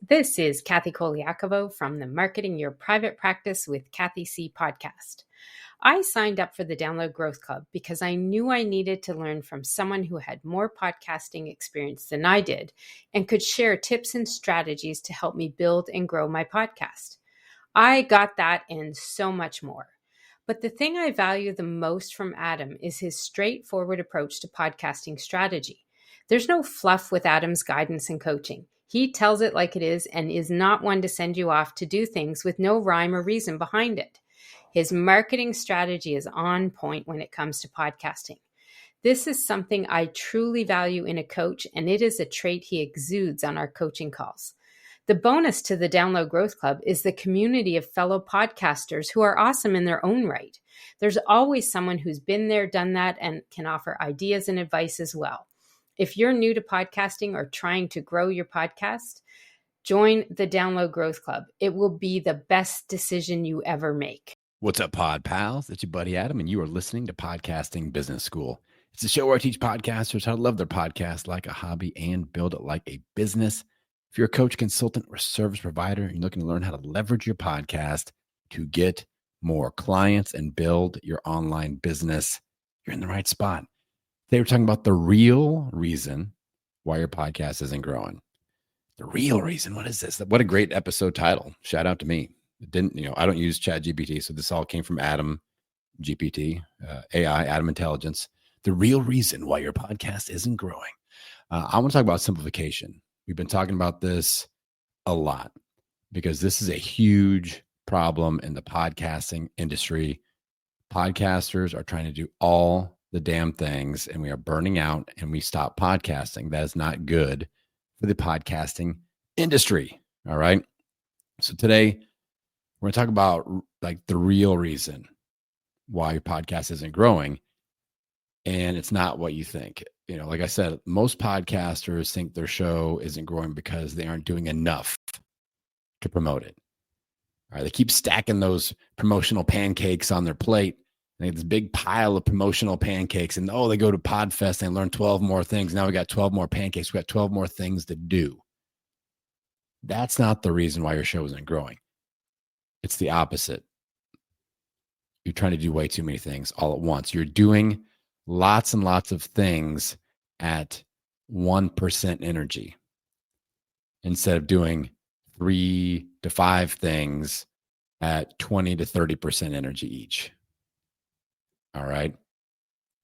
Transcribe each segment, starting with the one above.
This is Kathy Koliakovo from the Marketing Your Private Practice with Kathy C podcast. I signed up for the Download Growth Club because I knew I needed to learn from someone who had more podcasting experience than I did and could share tips and strategies to help me build and grow my podcast. I got that and so much more. But the thing I value the most from Adam is his straightforward approach to podcasting strategy. There's no fluff with Adam's guidance and coaching. He tells it like it is and is not one to send you off to do things with no rhyme or reason behind it. His marketing strategy is on point when it comes to podcasting. This is something I truly value in a coach, and it is a trait he exudes on our coaching calls. The bonus to the Download Growth Club is the community of fellow podcasters who are awesome in their own right. There's always someone who's been there, done that, and can offer ideas and advice as well. If you're new to podcasting or trying to grow your podcast, join the Download Growth Club. It will be the best decision you ever make. What's up, pod pals? It's your buddy Adam, and you are listening to Podcasting Business School. It's a show where I teach podcasters how to love their podcast like a hobby and build it like a business. If you're a coach, consultant, or service provider, and you're looking to learn how to leverage your podcast to get more clients and build your online business, you're in the right spot. Today, we're talking about the real reason why your podcast isn't growing. The real reason. What is this? What a great episode title. Shout out to me. It didn't, I don't use ChatGPT, so this all came from Adam GPT, AI, Adam Intelligence. The real reason why your podcast isn't growing. I want to talk about simplification. We've been talking about this a lot because this is a huge problem in the podcasting industry. Podcasters are trying to do all the damn things, and we are burning out, and we stop podcasting. That is not good for the podcasting industry. All right. So today we're going to talk about like the real reason why your podcast isn't growing. And it's not what you think. Like I said, most podcasters think their show isn't growing because they aren't doing enough to promote it. All right. They keep stacking those promotional pancakes on their plate. They have this big pile of promotional pancakes, and they go to PodFest and they learn 12 more things. Now we got 12 more pancakes. We got 12 more things to do. That's not the reason why your show isn't growing. It's the opposite. You're trying to do way too many things all at once. You're doing lots and lots of things at 1% energy instead of doing 3 to 5 things at 20 to 30% energy each. All right.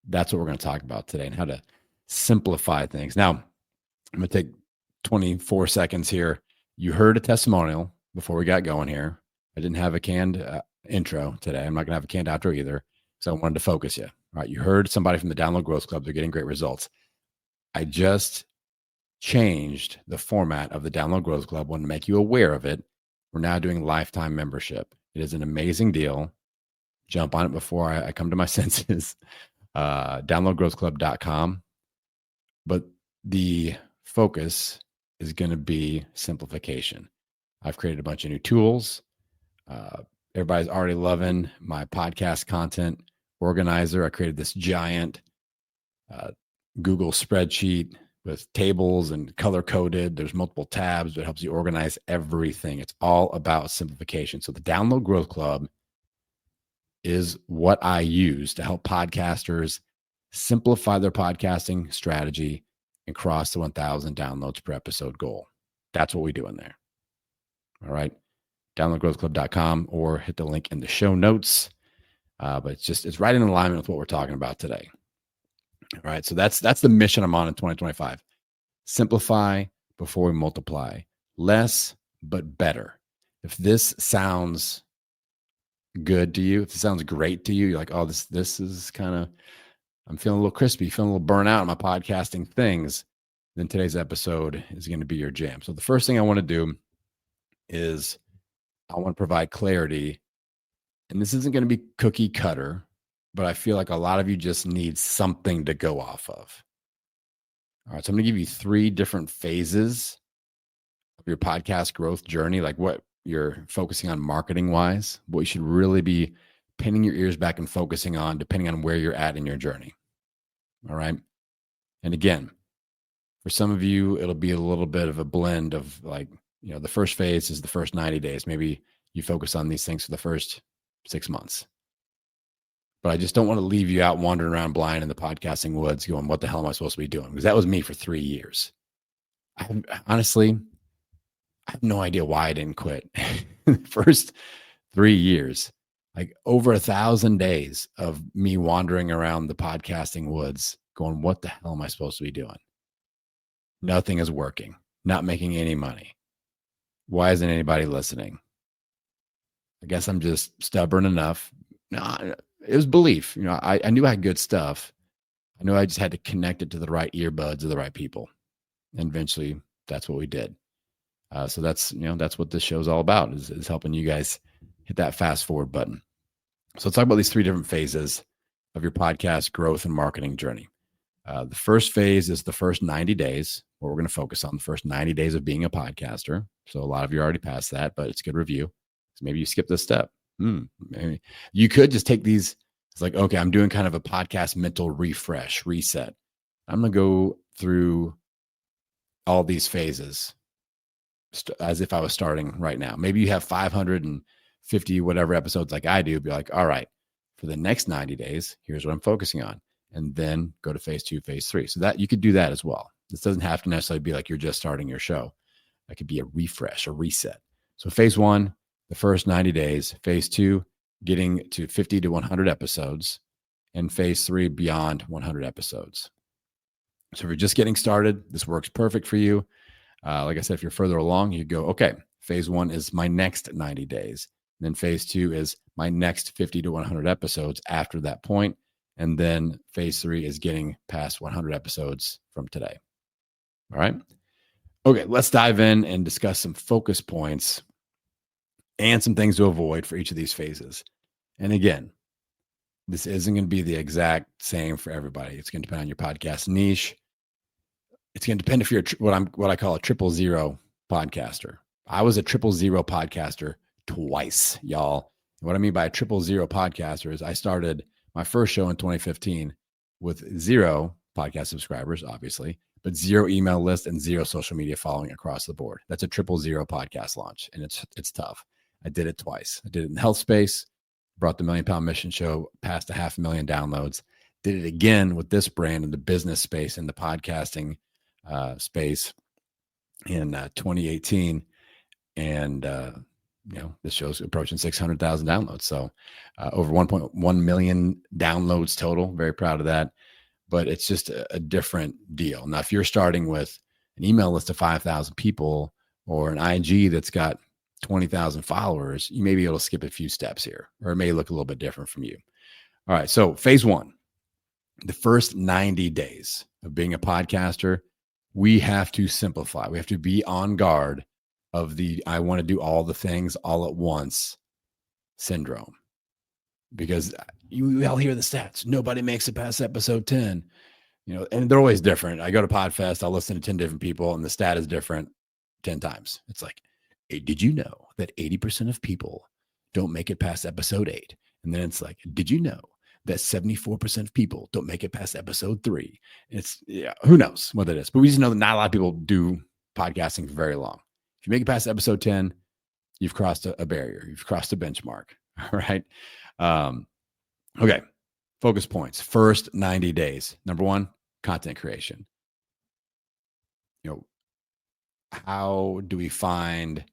That's what we're going to talk about today and how to simplify things. Now, I'm going to take 24 seconds here. You heard a testimonial before we got going here. I didn't have a canned intro today. I'm not going to have a canned outro either. So I wanted to focus you. All right. You heard somebody from the Download Growth Club. They're getting great results. I just changed the format of the Download Growth Club. I want to make you aware of it. We're now doing lifetime membership. It is an amazing deal. Jump on it before I come to my senses. Downloadgrowthclub.com. But the focus is going to be simplification. I've created a bunch of new tools. Everybody's already loving my podcast content organizer. I created this giant Google spreadsheet with tables and color coded. There's multiple tabs that helps you organize everything. It's all about simplification. So the Download Growth Club is what I use to help podcasters simplify their podcasting strategy and cross the 1,000 downloads per episode goal. That's what we do in there. All right. Downloadgrowthclub.com or hit the link in the show notes. But it's right in alignment with what we're talking about today. All right. So that's the mission I'm on in 2025. Simplify before we multiply. Less, but better. If this sounds good to you, if it sounds great to you, you're like, oh, this is kind of, I'm feeling a little crispy, feeling a little burnt out on my podcasting things, then today's episode is going to be your jam. So the first thing I want to do is I want to provide clarity, and this isn't going to be cookie cutter, but I feel like a lot of you just need something to go off of. All right. So I'm going to give you 3 different phases of your podcast growth journey, like what you're focusing on marketing wise, what you should really be pinning your ears back and focusing on depending on where you're at in your journey. All right. And again, for some of you, it'll be a little bit of a blend of like the first phase is the first 90 days. Maybe you focus on these things for the first 6 months. But I just don't want to leave you out wandering around blind in the podcasting woods going, what the hell am I supposed to be doing? Because that was me for 3 years. Honestly, I have no idea why I didn't quit. The first 3 years, like over 1,000 days of me wandering around the podcasting woods going, what the hell am I supposed to be doing? Nothing is working, not making any money. Why isn't anybody listening? I guess I'm just stubborn enough. No, it was belief. I knew I had good stuff. I knew I just had to connect it to the right earbuds of the right people. And eventually that's what we did. So that's what this show's all about is helping you guys hit that fast forward button. So let's talk about these 3 different phases of your podcast growth and marketing journey. The first phase is the first 90 days, where we're going to focus on the first 90 days of being a podcaster. So a lot of you already passed that, but it's a good review. So maybe you skip this step. Maybe you could just take these. It's like, okay, I'm doing kind of a podcast mental reset. I'm going to go through all these phases as if I was starting right now. Maybe you have 550 whatever episodes like I do. Be like, all right, for the next 90 days, here's what I'm focusing on. And then go to phase 2, phase 3. So that you could do that as well. This doesn't have to necessarily be like you're just starting your show. That could be a refresh, a reset. So phase 1, the first 90 days. Phase 2, getting to 50 to 100 episodes. And phase 3, beyond 100 episodes. So if you're just getting started, this works perfect for you. Like I said, if you're further along, you go, okay, phase 1 is my next 90 days. And then phase 2 is my next 50 to 100 episodes after that point. And then phase 3 is getting past 100 episodes from today. All right. Okay, let's dive in and discuss some focus points and some things to avoid for each of these phases. And again, this isn't going to be the exact same for everybody. It's going to depend on your podcast niche. It's going to depend if you're what I call a 000 podcaster. I was a 000 podcaster twice, y'all. And what I mean by a 000 podcaster is I started my first show in 2015 with 0 podcast subscribers, obviously, but 0 email list and 0 social media following across the board. That's a 000 podcast launch, and it's tough. I did it twice. I did it in the health space, brought the Million Pound Mission show past 500,000 downloads. Did it again with this brand in the business space, in the podcasting space in 2018, and this show's approaching 600,000 downloads. So over 1.1 million downloads total. Very proud of that. But it's just a different deal. Now, if you're starting with an email list of 5,000 people or an IG that's got 20,000 followers, you may be able to skip a few steps here, or it may look a little bit different from you. All right. So phase 1, the first 90 days of being a podcaster, we have to simplify. We have to be on guard of the I want to do all the things all at once syndrome. Because you all hear the stats. Nobody makes it past episode 10. And they're always different. I go to PodFest, I'll listen to 10 different people, and the stat is different 10 times. It's like, hey, did you know that 80% of people don't make it past episode 8? And then it's like, did you know that 74% of people don't make it past episode 3? It's, who knows what it is. But we just know that not a lot of people do podcasting for very long. If you make it past episode 10, you've crossed a barrier. You've crossed a benchmark. All right. Okay. Focus points. First 90 days. Number 1, content creation. How do we find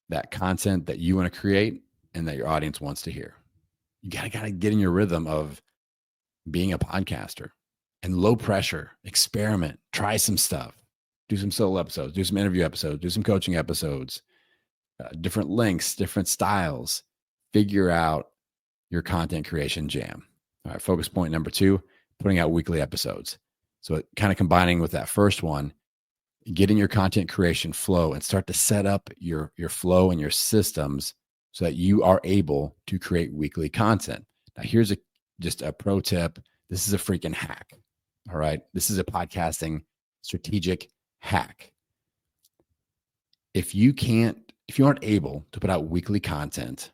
that content that you want to create and that your audience wants to hear? You gotta get in your rhythm of being a podcaster and low pressure, experiment, try some stuff, do some solo episodes, do some interview episodes, do some coaching episodes, different lengths, different styles, figure out your content creation jam. All right. Focus point number 2, putting out weekly episodes. So kind of combining with that first one, get in your content creation flow and start to set up your flow and your systems so that you are able to create weekly content. Now, here's just a pro tip. This is a freaking hack. All right. This is a podcasting strategic hack. If you aren't able to put out weekly content,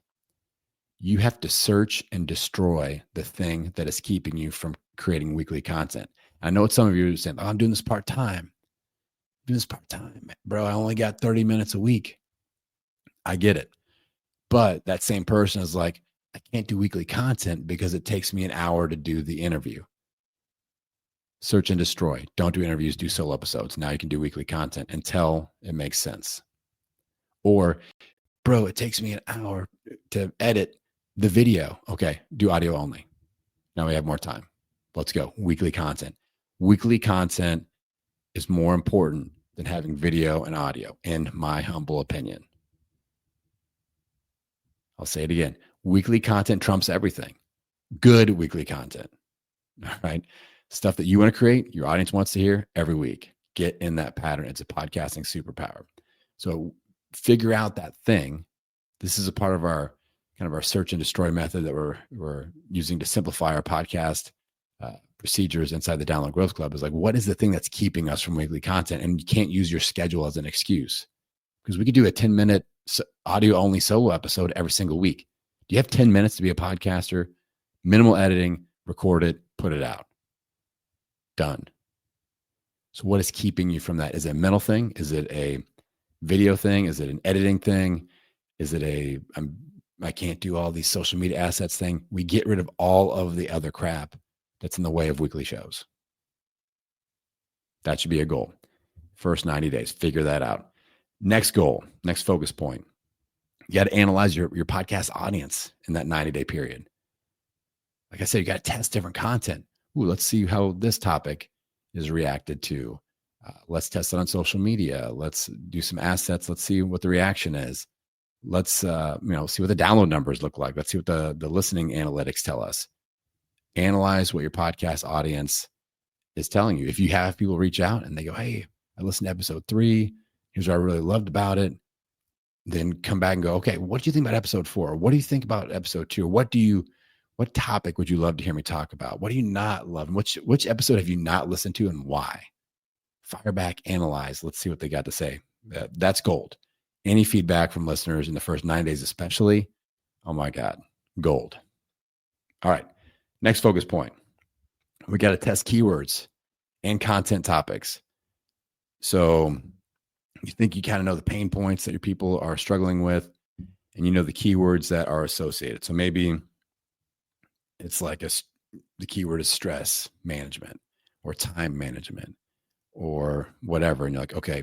you have to search and destroy the thing that is keeping you from creating weekly content. I know what some of you are saying, I'm doing this part-time. Do this part-time, bro. I only got 30 minutes a week. I get it. But that same person is like, I can't do weekly content because it takes me an hour to do the interview. Search and destroy. Don't do interviews, do solo episodes. Now you can do weekly content until it makes sense. Or, bro, it takes me an hour to edit the video. Okay, do audio only. Now we have more time. Let's go. Weekly content. Weekly content is more important than having video and audio, in my humble opinion. I'll say it again. Weekly content trumps everything. Good weekly content. All right. Stuff that you want to create, your audience wants to hear every week. Get in that pattern. It's a podcasting superpower. So figure out that thing. This is a part of our kind of our search and destroy method that we're using to simplify our podcast procedures inside the Download Growth Club. Is like, what is the thing that's keeping us from weekly content? And you can't use your schedule as an excuse, because we could do a 10-minute audio only solo episode every single week. Do you have 10 minutes to be a podcaster? Minimal editing, record it, put it out. Done. So what is keeping you from that? Is it a mental thing? Is it a video thing? Is it an editing thing? Is it I can't do all these social media assets thing? We get rid of all of the other crap that's in the way of weekly shows. That should be a goal. First 90 days, figure that out. Next goal, next focus point. You got to analyze your podcast audience in that 90-day period. Like I said, you got to test different content. Ooh, let's see how this topic is reacted to. Let's test it on social media. Let's do some assets. Let's see what the reaction is. Let's see what the download numbers look like. Let's see what the listening analytics tell us. Analyze what your podcast audience is telling you. If you have people reach out and they go, hey, I listened to episode 3. Here's what I really loved about it. Then come back and go, okay, what do you think about episode 4? What do you think about episode 2? What topic would you love to hear me talk about? What do you not love? And which episode have you not listened to and why? Fire back, analyze. Let's see what they got to say. That's gold. Any feedback from listeners in the first 9 days, especially, oh my God, gold. All right. Next focus point. We got to test keywords and content topics. So you think you kind of know the pain points that your people are struggling with, and you know the keywords that are associated. So maybe it's like the keyword is stress management or time management or whatever. And you're like, okay,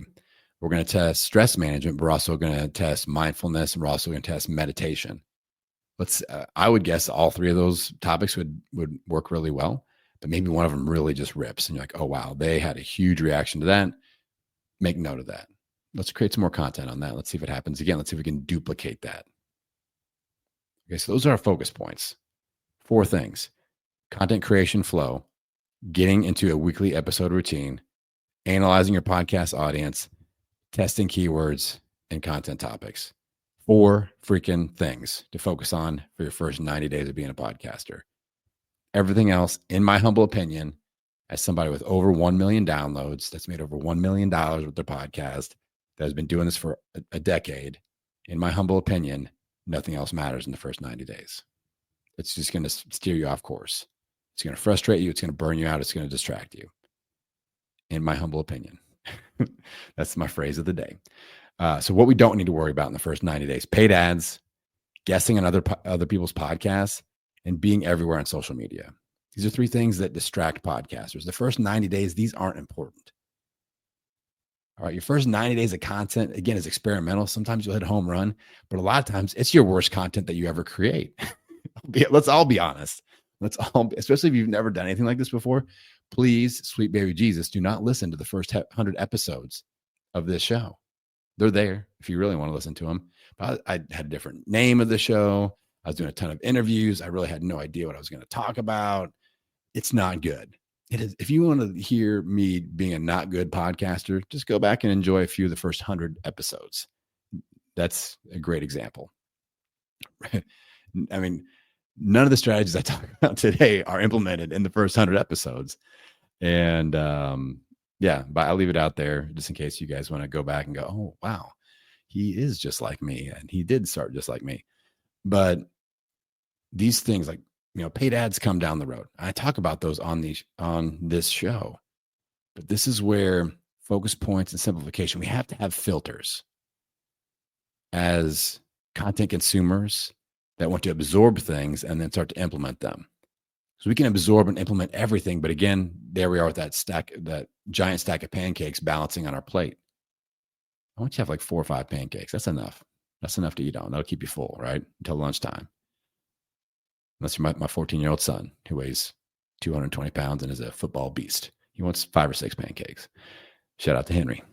we're going to test stress management, but we're also going to test mindfulness, and we're also going to test meditation. I would guess all 3 of those topics would work really well, but maybe one of them really just rips. And you're like, oh, wow, they had a huge reaction to that. Make note of that. Let's create some more content on that. Let's see if it happens again. Let's see if we can duplicate that. Okay, so those are our focus points. 4 things: content creation flow, getting into a weekly episode routine, analyzing your podcast audience, testing keywords, and content topics. 4 freaking things to focus on for your first 90 days of being a podcaster. Everything else, in my humble opinion, as somebody with over 1 million downloads, that's made over $1 million with their podcast, that has been doing this for a decade, in my humble opinion, nothing else matters in the first 90 days. It's just going to steer you off course. It's going to frustrate you. It's going to burn you out. It's going to distract you. In my humble opinion. That's my phrase of the day. So what we don't need to worry about in the first 90 days: paid ads, guessing on other people's podcasts, and being everywhere on social media. These are 3 things that distract podcasters. The first 90 days, these aren't important. All right. Your first 90 days of content, again, is experimental. Sometimes you'll hit a home run, but a lot of times it's your worst content that you ever create. Let's all be honest. Especially if you've never done anything like this before, please, sweet baby Jesus, do not listen to the first 100 episodes of this show. They're there if you really want to listen to them. But I had a different name of the show. I was doing a ton of interviews. I really had no idea what I was going to talk about. It's not good. It is. If you want to hear me being a not good podcaster, just go back and enjoy a few of the first 100 episodes. That's a great example. I mean, none of the strategies I talk about today are implemented in the first 100 episodes. And but I'll leave it out there just in case you guys want to go back and go, oh, wow, he is just like me. And he did start just like me. But these things like, paid ads come down the road. I talk about those on this show. But this is where focus points, and simplification. We have to have filters as content consumers that want to absorb things and then start to implement them. So we can absorb and implement everything. But again, there we are with that giant stack of pancakes balancing on our plate. I want you to have like 4 or 5 pancakes. That's enough. That's enough to eat on. That'll keep you full, right? Until lunchtime. Unless you're my 14-year-old son who weighs 220 pounds and is a football beast. He wants 5 or 6 pancakes. Shout out to Henry.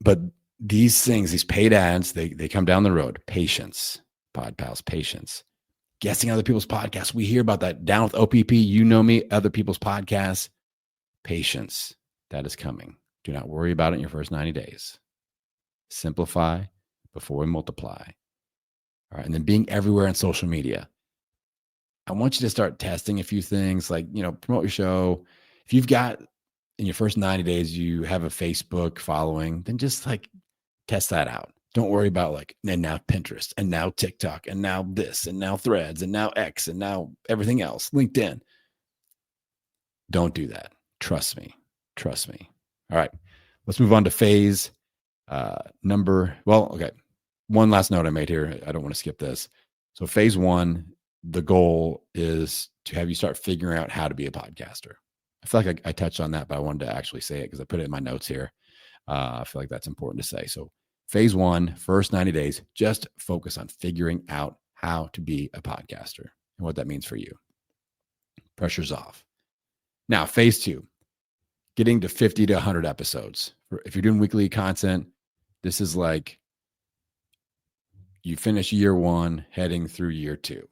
But these things, these paid ads, they come down the road. Patience, Pod Pals, patience. Guessing other people's podcasts. We hear about that. Down with OPP, you know me, other people's podcasts. Patience, that is coming. Do not worry about it in your first 90 days. Simplify before we multiply. All right. And then being everywhere on social media. I want you to start testing a few things like, promote your show. If you've got in your first 90 days, you have a Facebook following, then just like test that out. Don't worry about and now Pinterest and now TikTok and now this and now Threads and now X and now everything else, LinkedIn. Don't do that. Trust me. Trust me. All right. Let's move on to phase okay. One last note I made here. I don't want to skip this. So phase 1, the goal is to have you start figuring out how to be a podcaster. I feel like I touched on that, but I wanted to actually say it because I put it in my notes here. I feel like that's important to say. So phase 1, first 90 days, just focus on figuring out how to be a podcaster and what that means for you. Pressure's off. Now, phase 2, getting to 50 to 100 episodes. If you're doing weekly content, this is like you finish year 1 heading through year 2.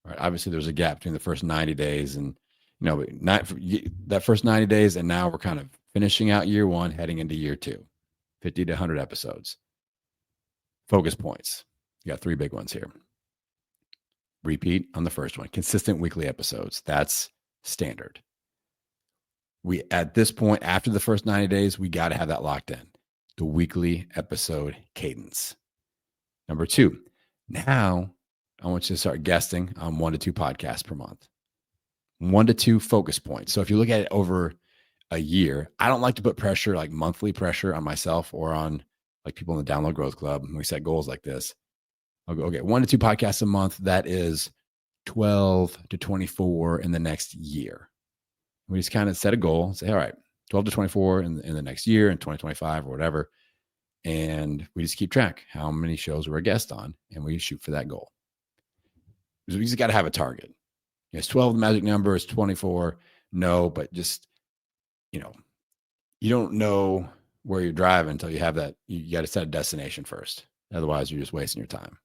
All right. Obviously, there's a gap between the first 90 days and, that first 90 days. And now we're kind of finishing out year 1, heading into year 2, 50 to 100 episodes. Focus points. You got 3 big ones here. Repeat on the first one. Consistent weekly episodes. That's standard. At this point, after the first 90 days, we got to have that locked in. The weekly episode cadence. Number 2, now I want you to start guesting on 1 to 2 podcasts per month. 1 to 2 focus points. So if you look at it over a year, I don't like to put pressure, like monthly pressure on myself or on like people in the Download Growth Club. When we set goals like this, I'll go, okay, 1 to 2 podcasts a month. That is 12 to 24 in the next year. We just kind of set a goal and say, all right, 12 to 24 in the next year, in 2025 or whatever. And we just keep track how many shows we're a guest on, and we shoot for that goal. So we just got to have a target. Is 12 the magic number? Is 24? No, but just, you don't know where you're driving until you have that. You got to set a destination first. Otherwise, you're just wasting your time.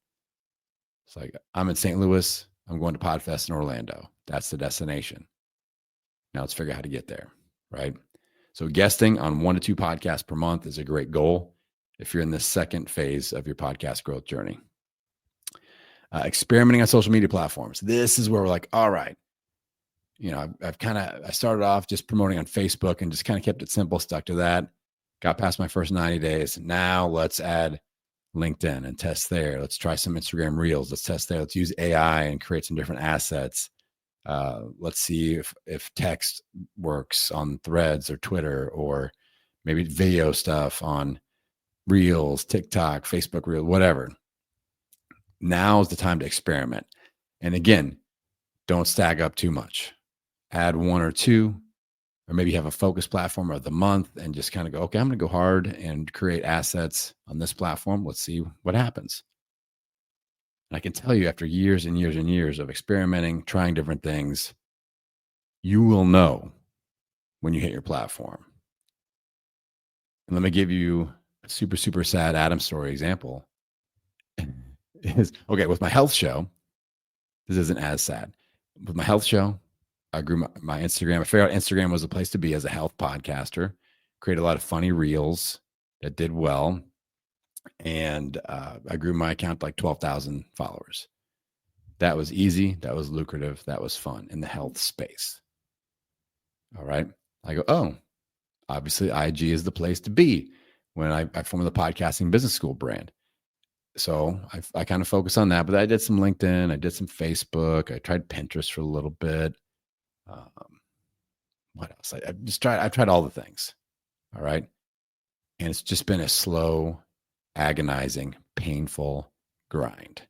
It's like, I'm in St. Louis. I'm going to PodFest in Orlando. That's the destination. Now let's figure out how to get there, right? So guesting on 1 to 2 podcasts per month is a great goal if you're in the second phase of your podcast growth journey. Experimenting on social media platforms. This is where we're like, all right, I started off just promoting on Facebook and just kind of kept it simple, stuck to that. Got past my first 90 days. Now let's add LinkedIn and test there. Let's try some Instagram Reels. Let's test there. Let's use AI and create some different assets. Let's see if text works on Threads or Twitter, or maybe video stuff on Reels, TikTok, Facebook Reels, whatever. Now is the time to experiment. And again, don't stack up too much. Add 1 or 2, or maybe have a focus platform of the month and just kind of go, okay, I'm going to go hard and create assets on this platform. Let's see what happens. And I can tell you, after years and years and years of experimenting, trying different things, you will know when you hit your platform. And let me give you a super, super sad Adam story example. Okay, with my health show, this isn't as sad. With my health show, I grew my Instagram. I figured out Instagram was a place to be as a health podcaster. Created a lot of funny reels that did well. And I grew my account to like 12,000 followers. That was easy. That was lucrative. That was fun in the health space. All right. I go, oh, obviously IG is the place to be when I formed the Podcasting Business School brand. So I kind of focus on that, but I did some LinkedIn. I did some Facebook. I tried Pinterest for a little bit. what else? I've tried all the things. All right. And it's just been a slow, agonizing, painful grind.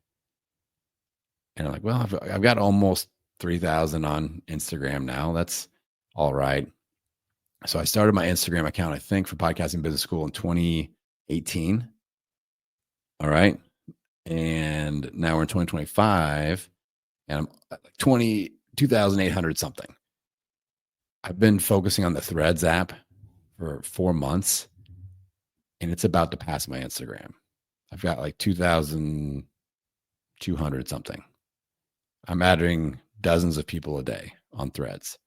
And I'm like, well, I've got almost 3,000 on Instagram now. That's all right. So I started my Instagram account, I think, for Podcasting Business School in 2018. All right. And now we're in 2025 and I'm like 2,800 something. I've been focusing on the Threads app for 4 months and it's about to pass my Instagram. I've got like 2,200 something. I'm adding dozens of people a day on Threads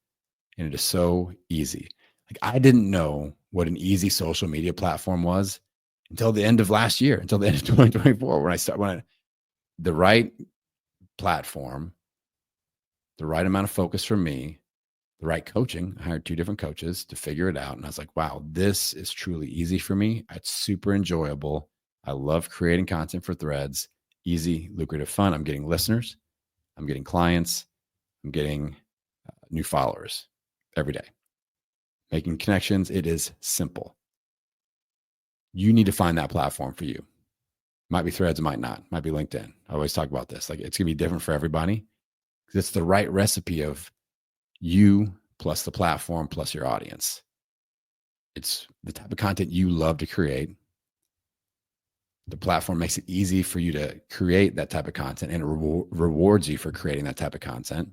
and it is so easy. Like I didn't know what an easy social media platform was until the end of last year, until the end of 2024, when the right platform, the right amount of focus from me, the right coaching. I hired 2 different coaches to figure it out. And I was like, wow, this is truly easy for me. It's super enjoyable. I love creating content for Threads, easy, lucrative, fun. I'm getting listeners. I'm getting clients. I'm getting new followers every day. Making connections. It is simple. You need to find that platform for you. Might be Threads, it might not. Might be LinkedIn. I always talk about this. Like it's going to be different for everybody because it's the right recipe of you plus the platform plus your audience. It's the type of content you love to create. The platform makes it easy for you to create that type of content and it rewards you for creating that type of content.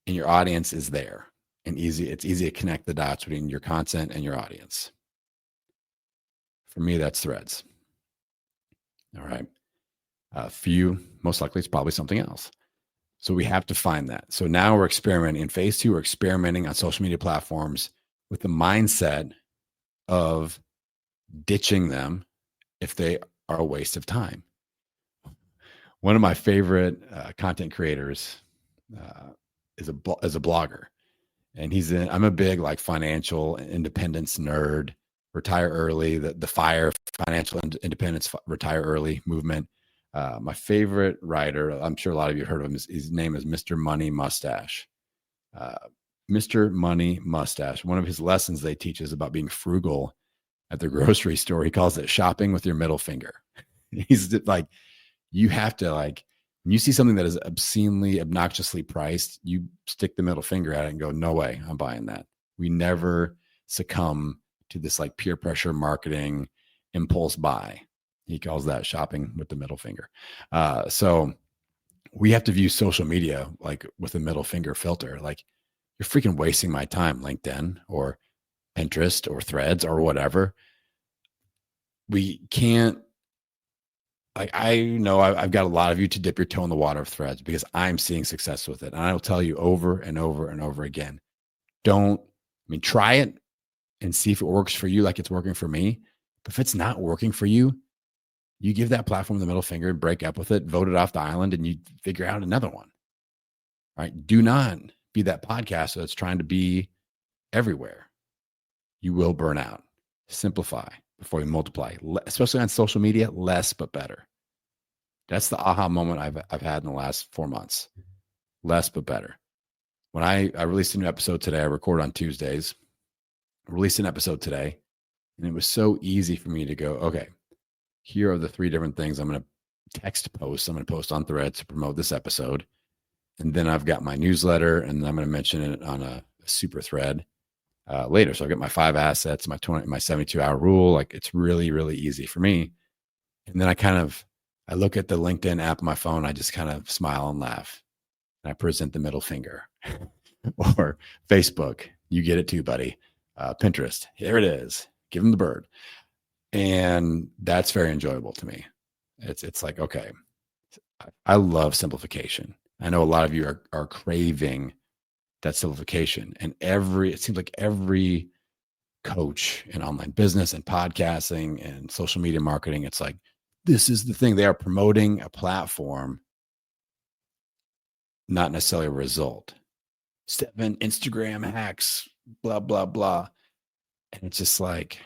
And your audience is there and it's easy to connect the dots between your content and your audience. For me, that's Threads. All right. For you, most likely it's probably something else. So we have to find that. So now we're experimenting. In phase 2, we're experimenting on social media platforms with the mindset of ditching them if they are a waste of time. One of my favorite content creators is a blogger. And I'm a big like financial independence nerd, retire early, the FIRE, financial independence, retire early movement. My favorite writer, I'm sure a lot of you heard of him, his name is Mr. Money Mustache. Mr. Money Mustache. One of his lessons they teach is about being frugal at the grocery store. He calls it shopping with your middle finger. He's like, you have to like, when you see something that is obscenely, obnoxiously priced, you stick the middle finger at it and go, no way, I'm buying that. We never succumb to this like peer pressure marketing impulse buy. He calls that shopping with the middle finger. So we have to view social media like with a middle finger filter. Like you're freaking wasting my time, LinkedIn or Pinterest or Threads or whatever. We can't, like, I know I've got a lot of you to dip your toe in the water of Threads because I'm seeing success with it. And I will tell you over and over and over again, try it and see if it works for you like it's working for me. But if it's not working for you, you give that platform the middle finger and break up with it, vote it off the island, and you figure out another one. All right. Do not be that podcaster that's trying to be everywhere. You will burn out. Simplify before you multiply, especially on social media, less but better. That's the aha moment I've had in the last 4 months. Less but better. When I released a new episode today, I record on Tuesdays. I released an episode today, and it was so easy for me to go, okay, here are the 3 different things I'm going to text post. I'm going to post on Threads to promote this episode. And then I've got my newsletter, and I'm going to mention it on a super thread later. So I've got my 5 assets, my 72-hour rule. Like it's really, really easy for me. And then I look at the LinkedIn app on my phone. I just kind of smile and laugh. And I present the middle finger. Or Facebook, you get it too, buddy. Pinterest, here it is. Give them the bird. And that's very enjoyable to me. It's like, okay, I love simplification. I know a lot of you are craving that simplification. And it seems like every coach in online business and podcasting and social media marketing, it's like, this is the thing. They are promoting a platform, not necessarily a result. 7 Instagram hacks, blah, blah, blah. And it's just like,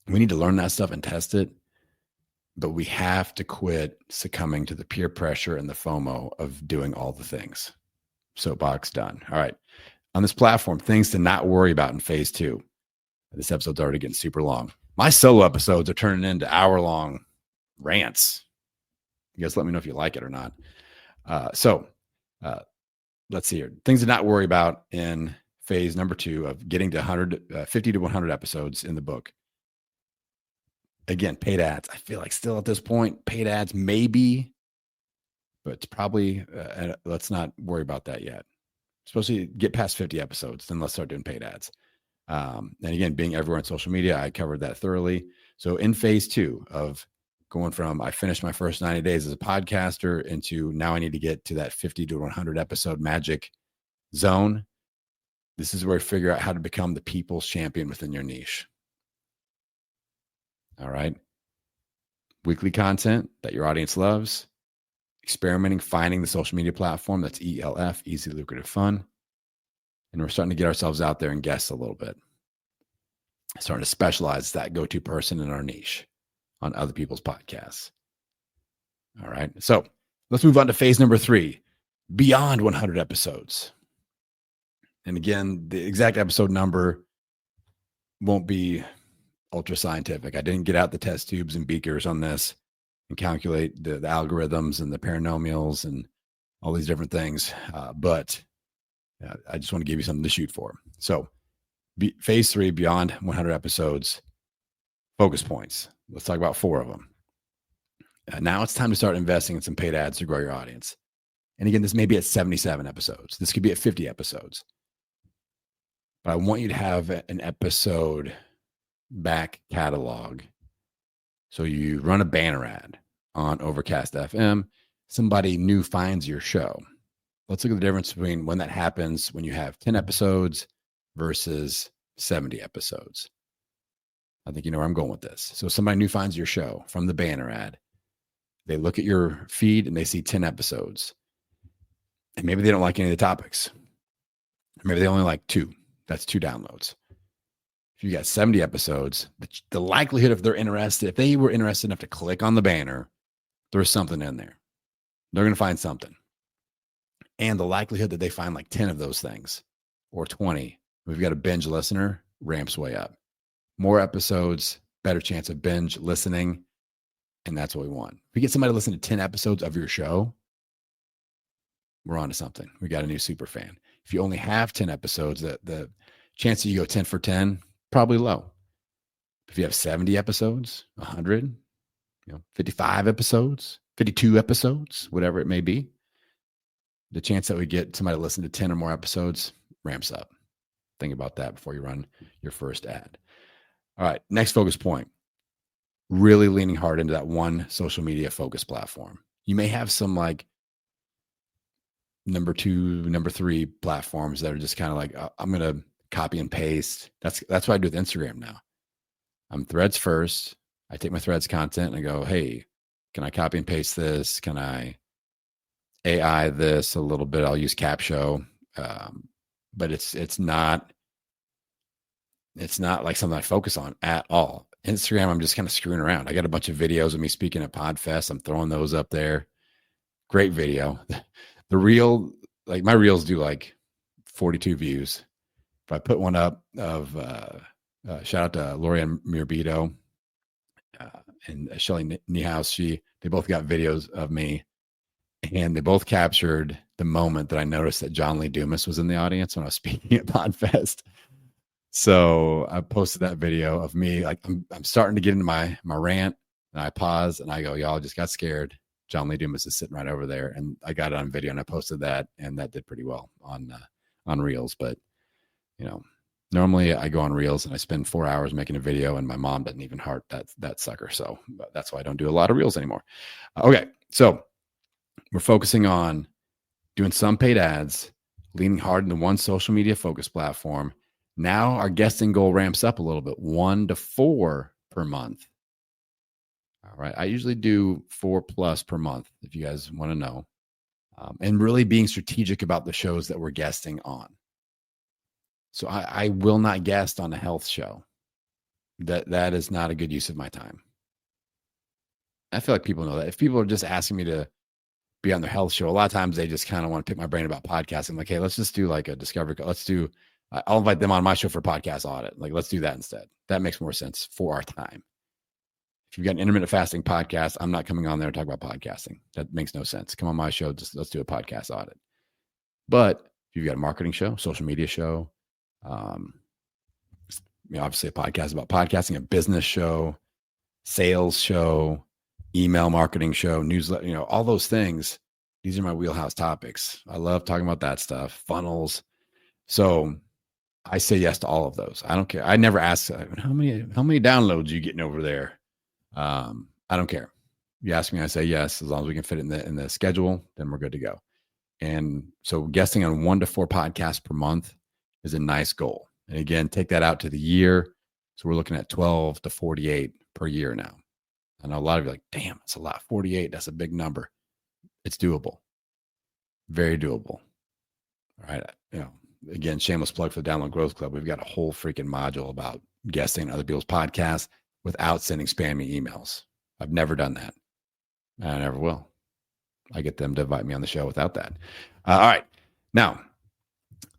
we need to learn that stuff and test it. But we have to quit succumbing to the peer pressure and the FOMO of doing all the things. Soapbox done. All right. On this platform, things to not worry about in phase 2. This episode's already getting super long. My solo episodes are turning into hour-long rants. You guys let me know if you like it or not. Let's see here. Things to not worry about in phase number 2 of getting to 50 to 100 episodes in the book. Again, paid ads. I feel like still at this point, paid ads maybe, but it's probably, let's not worry about that yet. Especially get past 50 episodes, then let's start doing paid ads. And again, being everywhere on social media, I covered that thoroughly. So in phase 2 of going from I finished my first 90 days as a podcaster into now I need to get to that 50 to 100 episode magic zone. This is where you figure out how to become the people's champion within your niche. All right. Weekly content that your audience loves. Experimenting, finding the social media platform that's ELF, easy, lucrative, fun. And we're starting to get ourselves out there and guests a little bit. Starting to specialize as that go-to person in our niche on other people's podcasts. All right. So let's move on to phase number 3, beyond 100 episodes. And again, the exact episode number won't be ultra scientific. I didn't get out the test tubes and beakers on this and calculate the algorithms and the polynomials and all these different things. But I just want to give you something to shoot for. So phase 3, beyond 100 episodes, focus points. Let's talk about 4 of them. Now it's time to start investing in some paid ads to grow your audience. And again, this may be at 77 episodes. This could be at 50 episodes. But I want you to have an episode back catalog. So you run a banner ad on Overcast FM. Somebody new finds your show. Let's look at the difference between when that happens when you have 10 episodes versus 70 episodes. I think you know where I'm going with this. So somebody new finds your show from the banner ad. They look at your feed and they see 10 episodes. And maybe they don't like any of the topics. Or maybe they only like 2. That's 2 downloads. If you got 70 episodes, the likelihood if they're interested, if they were interested enough to click on the banner, there's something in there. They're going to find something. And the likelihood that they find like 10 of those things or 20, we've got a binge listener, ramps way up. More episodes, better chance of binge listening. And that's what we want. If we get somebody to listen to 10 episodes of your show, we're on to something. We got a new super fan. If you only have 10 episodes, the chance that you go 10 for 10, probably low. If you have 70 episodes, 100, 55 episodes, 52 episodes, whatever it may be, the chance that we get somebody to listen to 10 or more episodes ramps up. Think about that before you run your first ad. All right, next focus point. Really leaning hard into that one social media focus platform. You may have some like number 2, number 3 platforms that are just kind of like, I'm going to copy and paste. That's what I do with Instagram now. I'm Threads first. I take my Threads content and I go, hey, can I copy and paste this? Can I AI this a little bit? I'll use Capsho. But it's not like something I focus on at all. Instagram, I'm just kind of screwing around. I got a bunch of videos of me speaking at PodFest. I'm throwing those up there. Great video. The reel, like my reels do like 42 views. If I put one up of, shout out to Lorianne Mirbito and Shelly Niehaus. They both got videos of me and they both captured the moment that I noticed that John Lee Dumas was in the audience when I was speaking at PodFest. So I posted that video of me. Like I'm starting to get into my rant and I pause and I go, y'all just got scared. John Lee Dumas is sitting right over there. And I got it on video and I posted that and that did pretty well on Reels. But, normally I go on Reels and I spend 4 hours making a video and my mom doesn't even heart that sucker. So that's why I don't do a lot of Reels anymore. Okay. So we're focusing on doing some paid ads, leaning hard into one social media focus platform. Now our guesting goal ramps up a little bit, 1 to 4 per month. All right. I usually do 4+ per month if you guys want to know. And really being strategic about the shows that we're guesting on. So I will not guest on a health show. That is not a good use of my time. I feel like people know that. If people are just asking me to be on their health show. A lot of times they just kind of want to pick my brain about podcasting. Like, hey, let's just do like a discovery. I'll invite them on my show for podcast audit. Like, let's do that instead. That makes more sense for our time. If you've got an intermittent fasting podcast, I'm not coming on there to talk about podcasting. That makes no sense. Come on my show. Just let's do a podcast audit. But if you've got a marketing show, social media show, obviously a podcast about podcasting, a business show, sales show, email marketing show, newsletter, all those things. These are my wheelhouse topics. I love talking about that stuff, funnels. So I say yes to all of those. I don't care. I never ask how many downloads are you getting over there. I don't care. You ask me, I say yes. As long as we can fit it in the schedule, then we're good to go. And so guesting on 1 to 4 podcasts per month is a nice goal. And again, take that out to the year. So we're looking at 12 to 48 per year now. I know a lot of you are like, damn, that's a lot. 48, that's a big number. It's doable. Very doable. All right. Again, shameless plug for the Download Growth Club. We've got a whole freaking module about guesting on other people's podcasts without sending spammy emails. I've never done that. I never will. I get them to invite me on the show without that. All right. Now,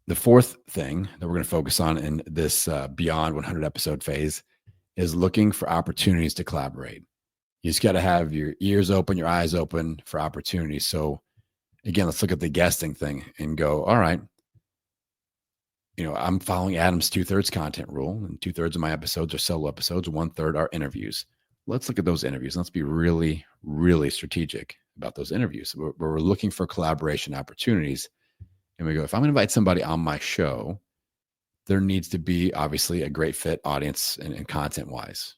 the fourth thing that we're going to focus on in this beyond 100 episode phase is looking for opportunities to collaborate. You just got to have your ears open, your eyes open for opportunities. So again, let's look at the guesting thing and go, all right, I'm following Adam's 2/3 content rule, and 2/3 of my episodes are solo episodes. 1/3 are interviews. Let's look at those interviews. Let's be really, really strategic about those interviews. We're looking for collaboration opportunities. And we go, if I'm going to invite somebody on my show, there needs to be obviously a great fit audience and content wise.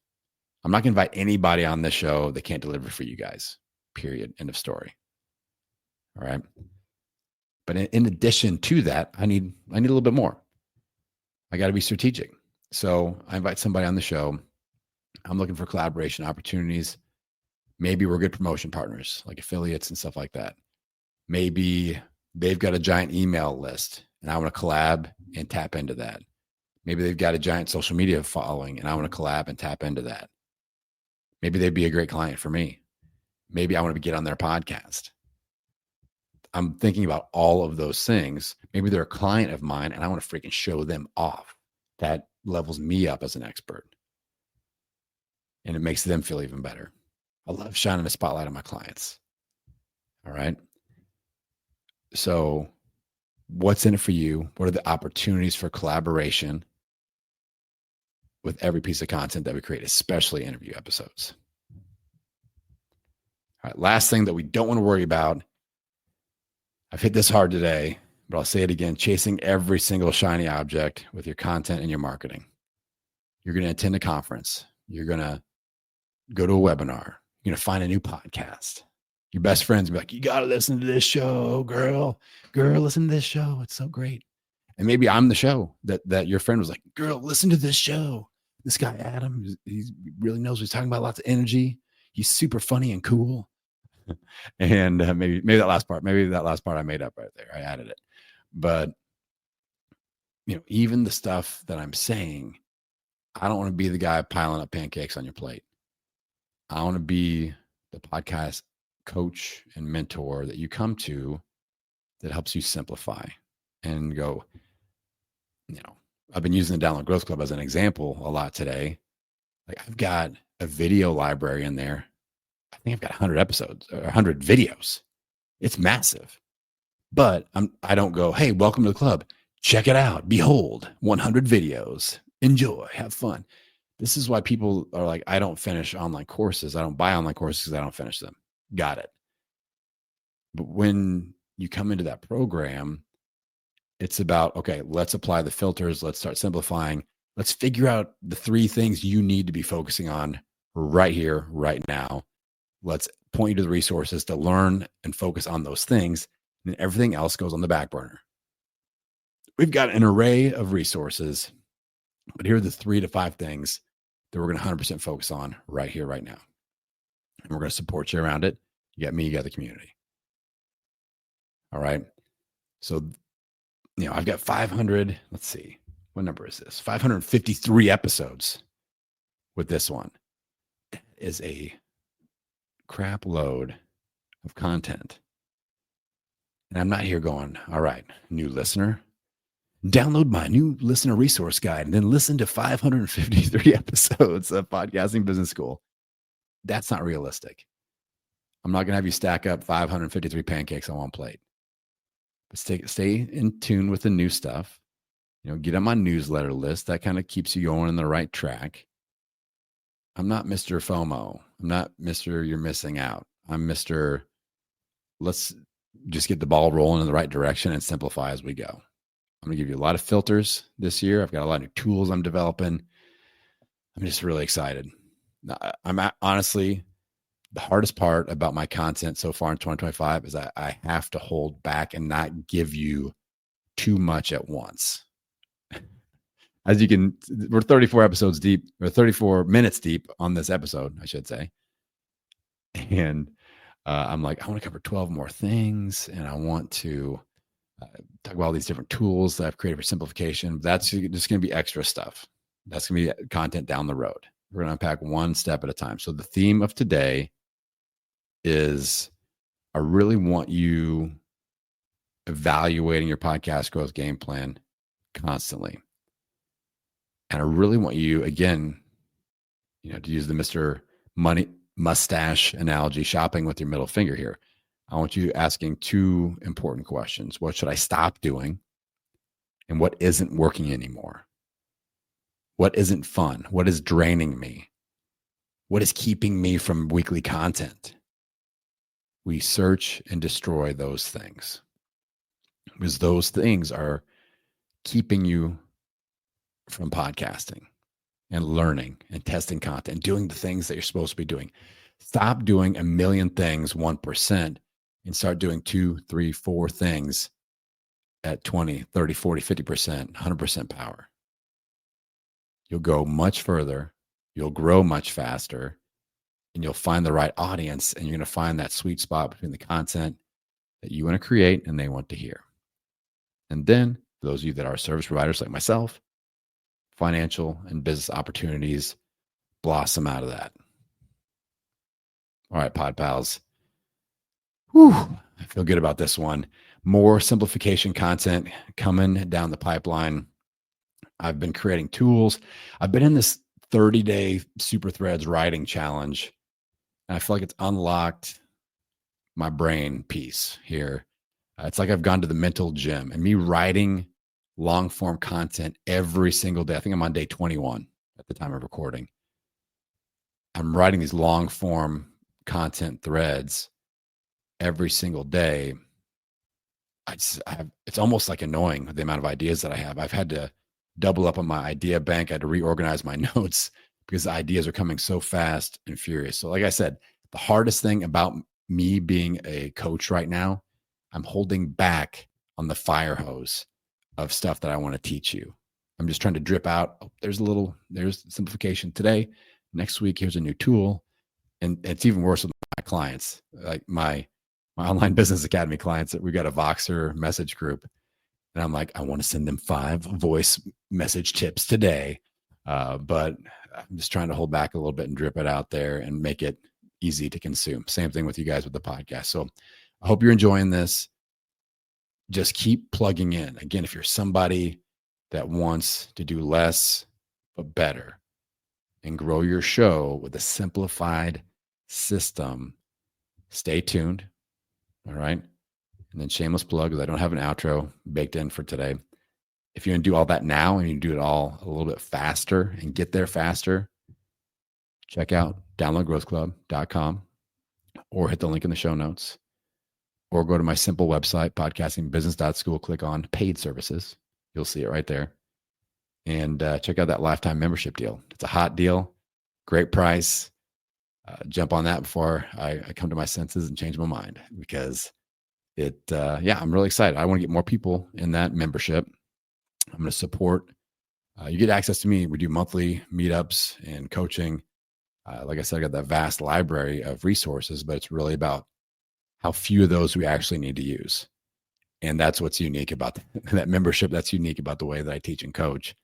I'm not going to invite anybody on this show that can't deliver for you guys, period. End of story. All right. But in addition to that, I need a little bit more. I got to be strategic. So I invite somebody on the show. I'm looking for collaboration opportunities. Maybe we're good promotion partners, like affiliates and stuff like that. Maybe they've got a giant email list and I want to collab and tap into that. Maybe they've got a giant social media following and I want to collab and tap into that. Maybe they'd be a great client for me. Maybe I want to get on their podcast. I'm thinking about all of those things. Maybe they're a client of mine and I want to freaking show them off. That levels me up as an expert. And it makes them feel even better. I love shining the spotlight on my clients. All right. So what's in it for you? What are the opportunities for collaboration with every piece of content that we create, especially interview episodes? All right. Last thing that we don't want to worry about. I've hit this hard today, but I'll say it again, chasing every single shiny object with your content and your marketing. You're going to attend a conference. You're going to go to a webinar. You're going to find a new podcast. Your best friends will be like, you got to listen to this show, girl, listen to this show. It's so great. And maybe I'm the show that your friend was like, girl, listen to this show. This guy, Adam, he really knows what he's talking about. Lots of energy. He's super funny and cool. And maybe that last part I made up right there. I added it. But, even the stuff that I'm saying, I don't want to be the guy piling up pancakes on your plate. I want to be the podcast coach and mentor that you come to that helps you simplify and go, I've been using the Download Growth Club as an example a lot today. Like I've got a video library in there. I think I've got 100 episodes or 100 videos. It's massive. But I don't go, hey, welcome to the club. Check it out. Behold, 100 videos. Enjoy. Have fun. This is why people are like, I don't finish online courses. I don't buy online courses because I don't finish them. Got it. But when you come into that program, it's about, okay, let's apply the filters. Let's start simplifying. Let's figure out the 3 things you need to be focusing on right here, right now. Let's point you to the resources to learn and focus on those things. And everything else goes on the back burner. We've got an array of resources, but here are the 3 to 5 things that we're going to 100% focus on right here, right now. And we're going to support you around it. You got me, you got the community. All right. So, I've got 500, let's see, what number is this? 553 episodes with this one. That is a crap load of content. And I'm not here going, all right, new listener, download my new listener resource guide and then listen to 553 episodes of Podcasting Business School. That's not realistic. I'm not going to have you stack up 553 pancakes on one plate. But stay in tune with the new stuff. Get on my newsletter list. That kind of keeps you going in the right track. I'm not Mr. FOMO. I'm not Mr. You're missing out. I'm Mr. Let's just get the ball rolling in the right direction and simplify as we go. I'm going to give you a lot of filters this year. I've got a lot of new tools I'm developing. I'm just really excited. Honestly, the hardest part about my content so far in 2025 is I have to hold back and not give you too much at once. As you can, we're 34 episodes deep, or 34 minutes deep on this episode, I should say. And I'm like, I want to cover 12 more things, and I want to talk about all these different tools that I've created for simplification. That's just going to be extra stuff. That's going to be content down the road. We're going to unpack one step at a time. So the theme of today is I really want you evaluating your podcast growth game plan constantly. And I really want you, again, to use the Mr. Money mustache analogy, shopping with your middle finger here. I want you asking two important questions. What should I stop doing? And what isn't working anymore? What isn't fun? What is draining me? What is keeping me from weekly content? We search and destroy those things, because those things are keeping you from podcasting and learning and testing content, doing the things that you're supposed to be doing. Stop doing a million things 1% and start doing 2, 3, 4 things at 20, 30, 40, 50%, 100% power. You'll go much further. You'll grow much faster, and you'll find the right audience, and you're going to find that sweet spot between the content that you want to create and they want to hear. And then for those of you that are service providers like myself, financial and business opportunities blossom out of that. All right, Pod Pals. Whew, I feel good about this one. More simplification content coming down the pipeline. I've been creating tools. I've been in this 30-day Super Threads writing challenge, and I feel like it's unlocked my brain piece here. It's like I've gone to the mental gym, and me writing long form content every single day. I think I'm on day 21 at the time of recording. I'm writing these long form content threads every single day. It's almost like annoying the amount of ideas that I have. I've had to double up on my idea bank. I had to reorganize my notes because the ideas are coming so fast and furious. So like I said, the hardest thing about me being a coach right now, I'm holding back on the fire hose of stuff that I want to teach you. I'm just trying to drip out. Oh, there's simplification today. Next week, here's a new tool. And it's even worse with my clients, like my online business academy clients. We've got a Voxer message group. And I'm like, I want to send them 5 voice message tips today. But I'm just trying to hold back a little bit and drip it out there and make it easy to consume. Same thing with you guys with the podcast. So I hope you're enjoying this. Just keep plugging in. Again, if you're somebody that wants to do less but better and grow your show with a simplified system, stay tuned. All right. And then shameless plug, because I don't have an outro baked in for today. If you're going to do all that now and you do it all a little bit faster and get there faster, check out downloadgrowthclub.com or hit the link in the show notes. Or go to my simple website, podcastingbusiness.school, click on paid services. You'll see it right there. And check out that lifetime membership deal. It's a hot deal, great price. Jump on that before I come to my senses and change my mind, because I'm really excited. I want to get more people in that membership. I'm going to support. You get access to me. We do monthly meetups and coaching. Like I said, I got that vast library of resources, but it's really about how few of those we actually need to use. And that's what's unique about that membership. That's unique about the way that I teach and coach,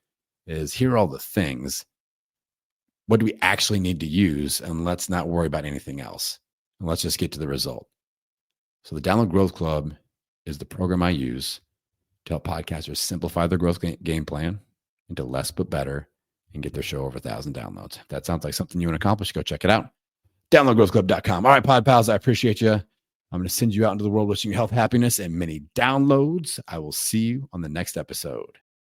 is here are all the things. What do we actually need to use? And let's not worry about anything else. And let's just get to the result. So the Download Growth Club is the program I use to help podcasters simplify their growth game plan into less but better and get their show over 1,000 downloads. If that sounds like something you want to accomplish, go check it out. DownloadGrowthClub.com. All right, Pod Pals, I appreciate you. I'm going to send you out into the world wishing you health, happiness, and many downloads. I will see you on the next episode.